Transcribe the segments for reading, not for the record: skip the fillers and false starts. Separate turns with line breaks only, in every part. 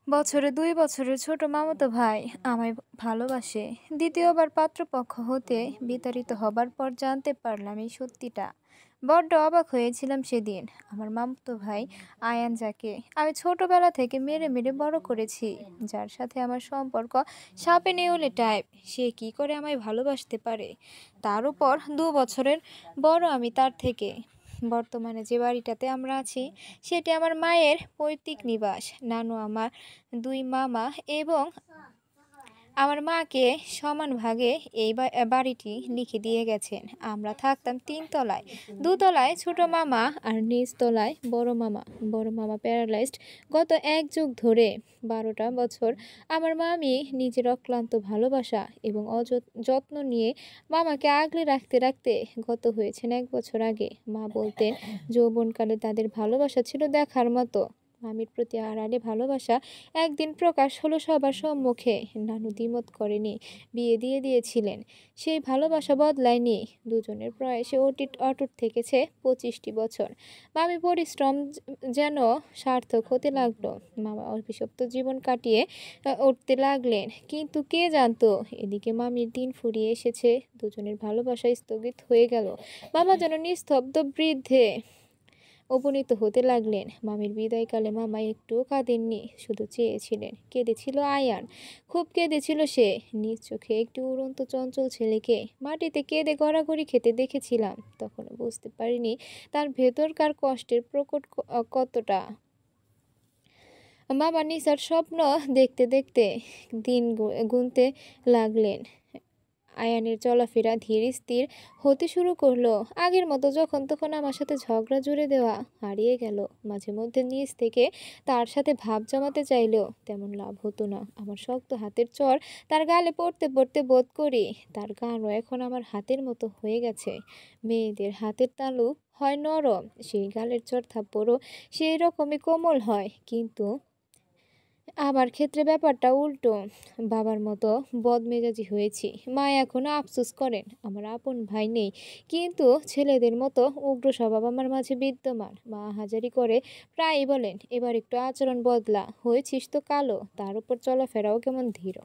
বছরে ২ বছরের ছোট মামাতো ভাই আমায় ভালোবাসে। দ্বিতীয়বার পাত্রপক্ষ হতে বিতাড়িত হবার পর জানতে পারলাম এই সত্যিটা। বড্ড অবাক হয়েছিলাম সেদিন। আমার মামাতো ভাই আয়ান, যাকে আমি ছোটবেলা থেকে মেরে মেরে বড় করেছি, যার সাথে আমার সম্পর্ক সাপে নেউলে টাইপ, সে কি করে আমায় ভালোবাসতে পারে? তার উপর ২ বছরের বড় আমি তার থেকে। বর্তমানে যে বাড়িটাতে আমরা আছি সেটি আমার মায়ের পৈতৃক নিবাস। নানু আমার ২ মামা এবং আমার মাকে সমান ভাগে এই বাড়িটি লিখে দিয়ে গেছেন। আমরা থাকতাম ৩ তলায়, দোতলায় ছোট মামা আর নিচ তলায় বড় মামা। বড় মামা প্যারালাইজড গত ১ যুগ ধরে। ১২টা বছর আমার মামি নিজের অক্লান্ত ভালোবাসা এবং যত্ন নিয়ে মামাকে আগলে রাখতে রাখতে গত হয়েছেন ১ বছর আগে। মা বলতেন যৌবনকালে তাদের ভালোবাসা ছিল দেখার মতো। মামির প্রতি আড়ালে ভালোবাসা একদিন প্রকাশ হলো সবার সম্মুখে। নানু দ্বিমত করেনি, বিয়ে দিয়ে দিয়েছিলেন। সেই ভালোবাসা বদলায়নি। দুজনের প্রয়াসে অটুট থেকেছে ২৫টি বছর। মামি পরিশ্রম যেন সার্থক হতে লাগলো। মামা অভিশপ্ত জীবন কাটিয়ে উঠতে লাগলেন। কিন্তু কে জানতো এদিকে মামির দিন ফুরিয়ে এসেছে, দুজনের ভালোবাসা স্থগিত হয়ে গেল। মামা যেন নিস্তব্ধ বৃদ্ধে উপনীত হতে লাগলেন। মামির বিদায়কালে মামা একটুও কাঁদেননি, শুধু চেয়েছিলেন। কেঁদেছিল আয়ান, খুব কেঁদেছিল সে। নিজ চোখে একটি উড়ন্ত চঞ্চল ছেলেকে মাটিতে কেঁদে গড়াগড়ি খেতে দেখেছিলাম। তখনও বুঝতে পারিনি তার ভেতরকার কষ্টের প্রকট কতটা। মামা নিসার স্বপ্ন দেখতে দেখতে দিন গুনতে লাগলেন। আয়ানের চলাফেরা ধীর স্থির হতে শুরু করলো। আগের মতো যখন তখন আমার সাথে ঝগড়া জুড়ে দেওয়া হারিয়ে গেল। মাঝে মধ্যে নিজ থেকে তার সাথে ভাব জমাতে চাইলেও তেমন লাভ হতো না। আমার শক্ত হাতের চর তার গালে পড়তে পড়তে বোধ করি তার গানও এখন আমার হাতের মতো হয়ে গেছে। মেয়েদের হাতের তালু হয় নরম, সেই গালের চর থাপ্পড়ও সেই রকমই কোমল হয়। কিন্তু আমার ক্ষেত্রে ব্যাপারটা উল্টো। বাবার মতো বদমেজাজি হয়েছি। মা এখনো আফসোস করেন আমার আপন ভাই নেই, কিন্তু ছেলেদের মতো উগ্র স্বভাব আমার মাঝে বিদ্যমান। মা হাজারি করে প্রায়ই বলেন, এবার একটু আচরণ বদলা, হয়েছিস তো কালো, তার উপর চলাফেরাও কেমন ধীর।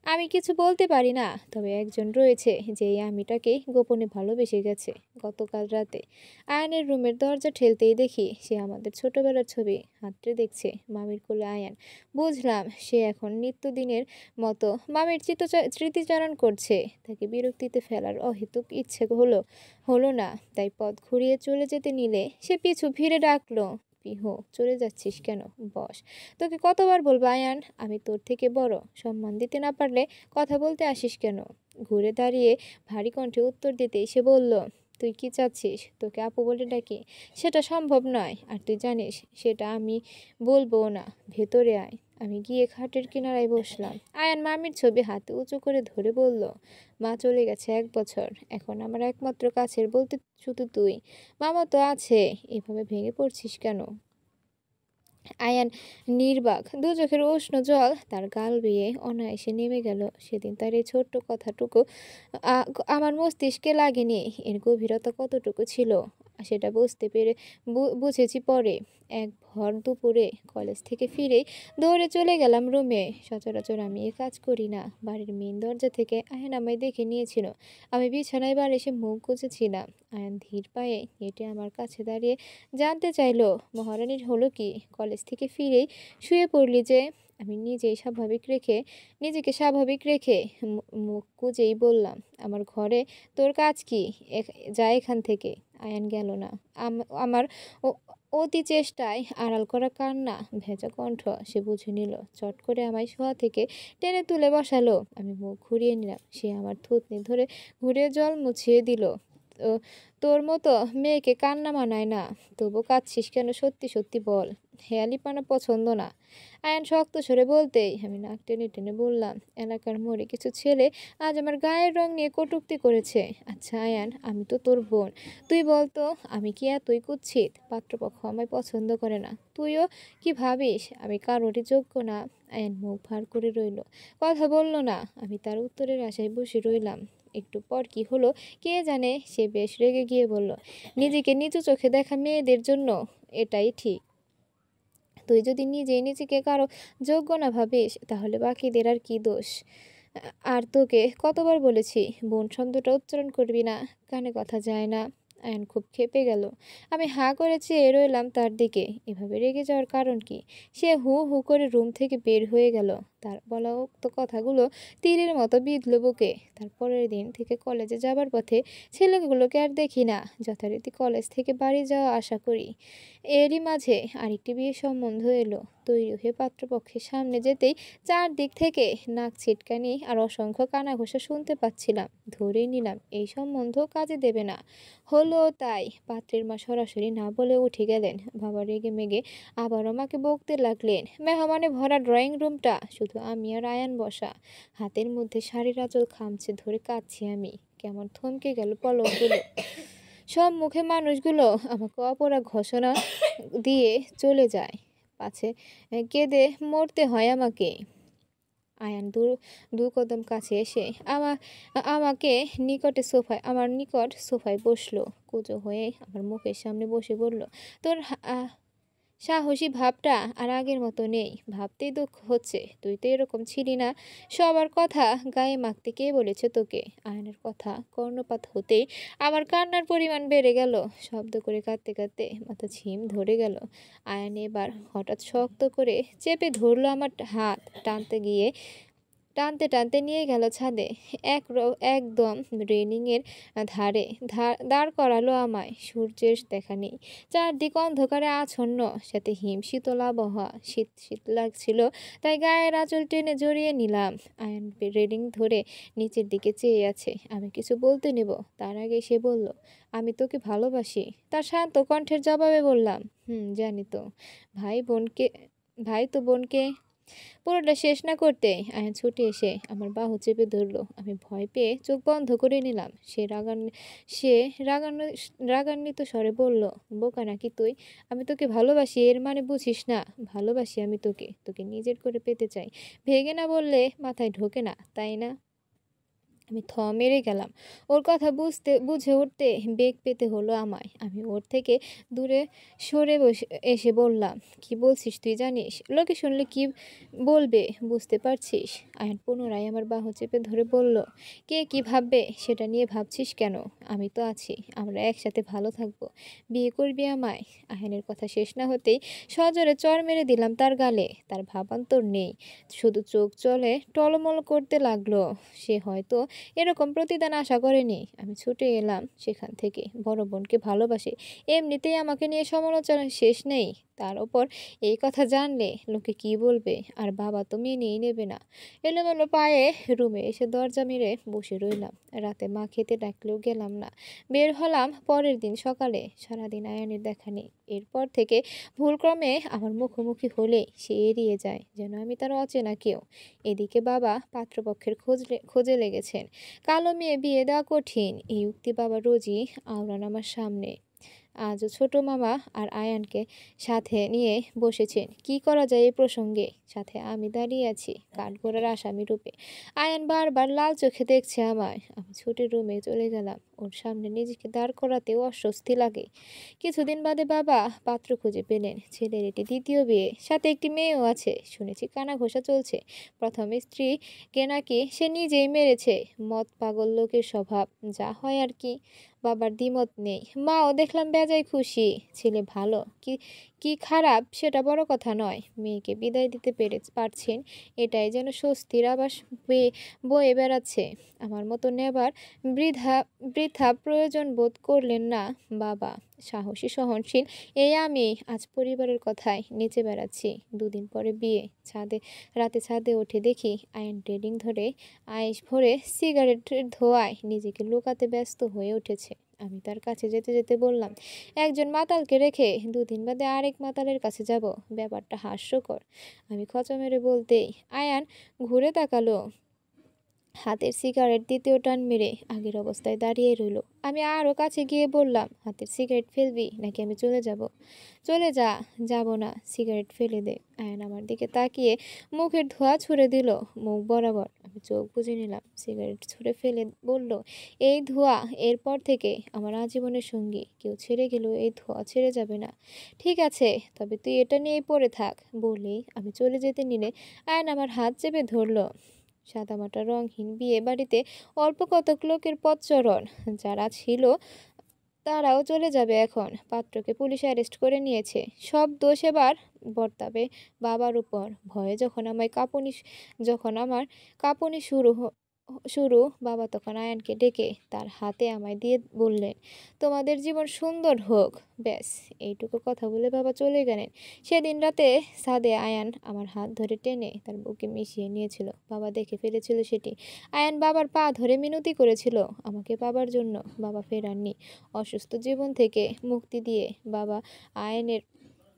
আমি কিছু বলতে পারি না, তবে একজন রয়েছে যে এই আমিটাকেই গোপনে ভালোবেসে গেছে। গতকাল রাতে আয়ানের রুমের দরজা ঠেলতেই দেখি সে আমাদের ছোটবেলার ছবি হাতড়ে দেখছে। মামির কোলে আয়ান। বুঝলাম সে এখন নিত্যদিনের মতো মামির স্মৃতিচারণ করছে। তাকে বিরক্তিতে ফেলার অহেতুক ইচ্ছে হলো না, তাই পথ ঘুরিয়ে চলে যেতে নিলে সে পিছু ফিরে ডাকলো, পিহু চলে যাচ্ছিস কেন? বস। তোকে কতবার বলবো আয়ান, আমি তোর থেকে বড়, সম্মান দিতে না পারলে কথা বলতে আসিস কেন? ঘুরে দাঁড়িয়ে ভারী কণ্ঠে উত্তর দিতেই সে বলল, তুই কি চাচ্ছিস তোকে আপু বলে ডাকি? সেটা সম্ভব নয়, আর তুই জানিস সেটা আমি বলবো না। ভেতরে আয়। আমি গিয়ে খাটের কিনারায় বসলাম। আয়ান মামির ছবি হাতে উঁচু করে ধরে বলল, মা চলে গেছে ১ বছর, এখন আমার একমাত্র কাছের বলতে শুধু তুই। মামা তো আছে, এভাবে ভেঙে পড়ছিস কেন? আয়ান নির্বাক, দু চোখের উষ্ণ জল তার গাল বেয়ে অনায়াসে নেমে গেল। সেদিন তার এই ছোট্ট কথাটুকু আমার মস্তিষ্কে লাগেনি। এর গভীরতা কতটুকু ছিল সেটা বুঝতে পেরে বুঝেছি পরে। এক ভর দুপুরে কলেজ থেকে ফিরেই দৌড়ে চলে গেলাম রুমে। সচরাচর আমি এ কাজ করি না। বাড়ির মেইন দরজা থেকে আয়ান আমায় দেখে নিয়েছিল। আমি বিছানায় এসে মুখ গুজেছিলাম। আয়ান ধীর পায়ে হেঁটে আমার কাছে দাঁড়িয়ে জানতে চাইলো, মহারানীর হলো কি? কলেজ থেকে ফিরেই শুয়ে পড়লি যে? আমি নিজেকে স্বাভাবিক রেখে মুখ কুঁজেই বললাম, আমার ঘরে তোর কাজ কি? যা এখান থেকে। আয়ান গেল না। আমার অতি চেষ্টায় আড়াল করা কান্না ভেজা কণ্ঠ সে বুঝে নিল। চট করে আমায় শোয়া থেকে টেনে তুলে বসালো। আমি মুখ ঘুরিয়ে নিলাম। সে আমার থুতনি ধরে ঘুরে জল মুছিয়ে দিল। তোর মতো মেয়েকে কান্না মানায় না। তবু কাঁদছিস কেন? সত্যি সত্যি বল। হেয়ালিপনা পছন্দ না। আয়ান শক্ত স্বরে বলতেই আমি নাক টেনে টেনে বললাম, এলাকার মোড়ে কিছু ছেলে আজ আমার গায়ের রং নিয়ে কটূক্তি করেছে। আচ্ছা আয়ান, আমি তো তোর বোন, তুই বলতো আমি কি এতই কুৎসিত? পাত্রপক্ষ আমায় পছন্দ করে না, তুইও কি ভাবিস আমি কারোরই যোগ্য না? আয়ান মুখ ভার করে রইল, কথা বলল না। আমি তার উত্তরের আশায় বসে রইলাম। একটু পর কি হলো কে জানে। সে বেশ রেগে গিয়ে বলল, নিজেকে নিচু চোখে দেখা মেয়েদের জন্য এটাই ঠিক। তুই যদি নিজেই নিজেকে কারো যোগ্য না ভাবিস তাহলে বাকিদের আর কি দোষ? আর তোকে কতবার বলেছি বোন শব্দটা উচ্চারণ করবি না, কানে কথা যায় না। আয়ান খুব ক্ষেপে গেল। আমি হাঁ করে চেয়ে রইলাম তার দিকে। এভাবে রেগে যাওয়ার কারণ কি? সে হু হু করে রুম থেকে বের হয়ে গেল। তার বলা উক্ত কথাগুলো তীরের মতো বিঁধল বুকে। তার পরের দিন থেকে কলেজে যাবার পথে ছেলেগুলোকে আর দেখি না। যথারীতি কলেজ থেকে বাড়ি যাওয়া আশা করি। এরই মাঝে আরেকটি বিয়ের সম্বন্ধ এলো। তৈরি হয়ে পাত্রপক্ষের সামনে যেতেই চারদিক থেকে নাক ছিটকানি আর অসংখ্য কানাঘুষা শুনতে পাচ্ছিলাম। ধরেই নিলাম এই সম্বন্ধ কাজে দেবে না। হলো তাই। পাত্রের মা সরাসরি না বলে উঠে গেলেন। বাবা রেগে মেগে আবারও মাকে বকতে লাগলেন। মেহমানে ভরা ড্রয়িং রুমটা, শুধু আমি আর আয়ান বসা। হাতের মধ্যে শাড়ির আঁচল খামচে ধরে কাঁদছি আমি। কেমন থমকে গেল পলকগুলো। সব মুখে মানুষগুলো আমাকে অপরাগ ঘোষণা দিয়ে চলে যায়। পাছে কেঁদে মরতে হয় আমাকে। আয়ান দু কদম কাছে এসে আমাকে আমার নিকট সোফায় বসলো। কুঁজো হয়ে আমার মুখের সামনে বসে বলল, তোর সাহসী ভাবটা আর আগের মতো নেই। ভাবতেই দুঃখ হচ্ছে, তুই তো এরকম ছিলি না। সবার কথা গায়ে মাখতে কে বলেছে তোকে? আয়নের কথা কর্ণপাত হতেই আমার কান্নার পরিমাণ বেড়ে গেল। শব্দ করে কাঁদতে কাঁদতে মাথা ঝিম ধরে গেল। আয়ান এবার হঠাৎ শক্ত করে চেপে ধরলো আমার হাত। টানতে টানতে নিয়ে গেল ছাদে। একদম রেলিংয়ের ধারে দাঁড় করালো আমায়। সূর্যের দেখা নেই, চারদিক অন্ধকারে আচ্ছন্ন, সাথে শীতল আবহাওয়া। শীত শীত লাগছিল, তাই গায়ের আঁচল টেনে জড়িয়ে নিলাম। আয়ন রেলিং ধরে নিচের দিকে চেয়ে আছে। আমি কিছু বলতে নেব, তার আগে সে বলল, আমি তোকে ভালোবাসি। তার শান্ত কণ্ঠের জবাবে বললাম, জানি তো। ভাই তো বোনকে। পুরোটা শেষ না করতেই আয়ান ছুটে এসে আমার বাহু চেপে ধরলো। আমি ভয় পেয়ে চোখ বন্ধ করে নিলাম। সে রাগান্বিত স্বরে বলল, বোকা নাকি তুই? আমি তোকে ভালোবাসি, এর মানে বুঝিস না? ভালোবাসি আমি তোকে, তোকে নিজের করে পেতে চাই। ভেঙে না বললে মাথায় ঢোকে না, তাই না? আমি মেরে গেলাম। ওর কথা বুঝে উঠতে বেগ পেতে হলো আমায়। আমি ওর থেকে দূরে সরে এসে বললাম, কি বলছিস তুই জানিস? লোকে শুনলে কি বলবে বুঝতে পারছিস? আয়ান পুনরায় আমার বাহু চেপে ধরে বলল, কে কি ভাববে সেটা নিয়ে ভাবছিস কেন? আমি তো আছি, আমরা একসাথে ভালো থাকবো। বিয়ে করবি আমায়? আয়ানের কথা শেষ না হতেই সজোরে চড় মেরে দিলাম তার গালে। তার ভাবান্তর নেই, শুধু চোখ চলে টলমল করতে লাগলো। সে হয়তো এরকম প্রতিদান আশা করেনি। আমি ছুটে এলাম সেখান থেকে। বড় বোনকে ভালোবাসে, এমনিতেই আমাকে নিয়ে সমালোচনা শেষ নেই। তার ওপর এই কথা জানলে লোকে কি বলবে? আর বাবা তো মেনেই নেবে না। এলোমেলো পায়ে রুমে এসে দরজা মেরে বসে রইলাম। রাতে মা খেতে ডাকলেও গেলাম না। বের হলাম পরের দিন সকালে। সারাদিন আয়ানের দেখা নেই। এরপর থেকে ভুলক্রমে আমার মুখোমুখি হলেই সে এড়িয়ে যায়, যেন আমি তার অচেনা কেউ। এদিকে বাবা পাত্রপক্ষের খোঁজে লেগেছেন। কালো মেয়ে বিয়ে দেওয়া কঠিন, এই উক্তি বাবা রোজই আওড়ান আমার সামনে। আজও ছোট মামা আর আয়ানকে সাথে নিয়ে বসেছেন। কি করা যায় এই প্রসঙ্গে? সাথে আমি দাঁড়িয়ে আছি কাঠগড়ার আসামি রূপে। আয়ান বারবার লাল চোখে দেখছে আমায়। আমি ছুটির রুমে চলে গেলাম। ওর সামনে নিজেকে দাঁড় করাতেও অস্বস্তি লাগে। কিছুদিন বাদে বাবা পাত্র খুঁজে পেলেন। ছেলের এটি দ্বিতীয় বিয়ে, সাথে একটি মেয়েও আছে। শুনেছি কানাঘোষা চলছে। প্রথম স্ত্রীকে নাকি সে নিজেই মেরেছে। মদ পাগল লোকের স্বভাব, যা হয় আর কি। বাবার দ্বিমত নেই। মাও দেখলাম বেজায় খুশি। ছেলে ভালো কি কি খারাপ সেটা বড় কথা নয়, মেয়েকে বিদায় দিতে পারছেন, এটাই যেন স্বস্তির আবাস বয়ে বেড়াচ্ছে। আমার মতো নেবার বৃথা বৃথা প্রয়োজন বোধ করলেন না বাবা। সাহসী সহনশীল এই আমি আজ পরিবারের কথায় নেচে বেড়াচ্ছি। দুদিন পরে বিয়ে। রাতে ছাদে উঠে দেখি আয়ন রেলিং ধরে আইস ভরে সিগারেটের ধোঁয়ায় নিজেকে লুকাতে ব্যস্ত হয়ে উঠেছে। আমি তার কাছে যেতে যেতে বললাম, একজন মাতালকে রেখে দুদিন বাদে আরেক মাতালের কাছে যাব, ব্যাপারটা হাস্যকর। আমি খচা মেরে বলতেই আয়ান ঘুরে তাকালো। হাতের সিগারেট দ্বিতীয় টান মেরে আগের অবস্থায় দাঁড়িয়ে রইল। আমি আরও কাছে গিয়ে বললাম, হাতের সিগারেট ফেলবি নাকি আমি চলে যাব? চলে যা। যাব না, সিগারেট ফেলে দে। আয়ান আমার দিকে তাকিয়ে মুখের ধোঁয়া ছুঁড়ে দিল মুখ বরাবর। আমি চোখ বুজে নিলাম। সিগারেট ছুঁড়ে ফেলে বলল, এই ধোঁয়া এরপর থেকে আমার আজীবনের সঙ্গী। কেউ ছেড়ে গেলেও এই ধোঁয়া ছেড়ে যাবে না। ঠিক আছে, তবে তুই এটা নিয়েই পড়ে থাক। বলেই আমি চলে যেতে নিলে আয়ন আমার হাত চেপে ধরল। সাদামাটা রঙহীন বিয়ে বাড়িতে অল্প কতক লোকের পদচরণ যারা ছিল তারাও চলে যাবে এখন। পাত্রকে পুলিশ অ্যারেস্ট করে নিয়েছে। সব দোষ এবার বর্তাবে বাবার উপর। ভয়ে যখন আমার কাঁপুনি শুরু, বাবা তখন আয়ানকে ডেকে তার হাতে আমায় দিয়ে বললেন, তোমাদের জীবন সুন্দর হোক। ব্যাস, এইটুকু কথা বলে বাবা চলে গেলেন। সেদিন রাতে ছাদে আয়ান আমার হাত ধরে টেনে তার বুকে মিশিয়ে নিয়েছিল। বাবা দেখে ফেলেছিল সেটি। আয়ান বাবার পা ধরে মিনতি করেছিল আমাকে পাবার জন্য। বাবা ফেরাননি। অসুস্থ জীবন থেকে মুক্তি দিয়ে বাবা আয়নের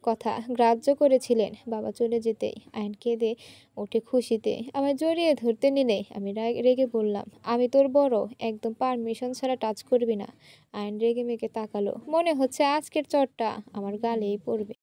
কথা গ্রাহ্য করেছিলেন। বাবা চলে যেতেই আয়ন কেঁদে ওঠে খুশিতে। আমায় জড়িয়ে ধরতে নিলে আমি রেগে বললাম, আমি তোর বড়, একদম পারমিশন ছাড়া টাচ করবি না। আয়ন রেগে মেগে তাকালো। মনে হচ্ছে আজকের চড়টা আমার গালেই পড়বে।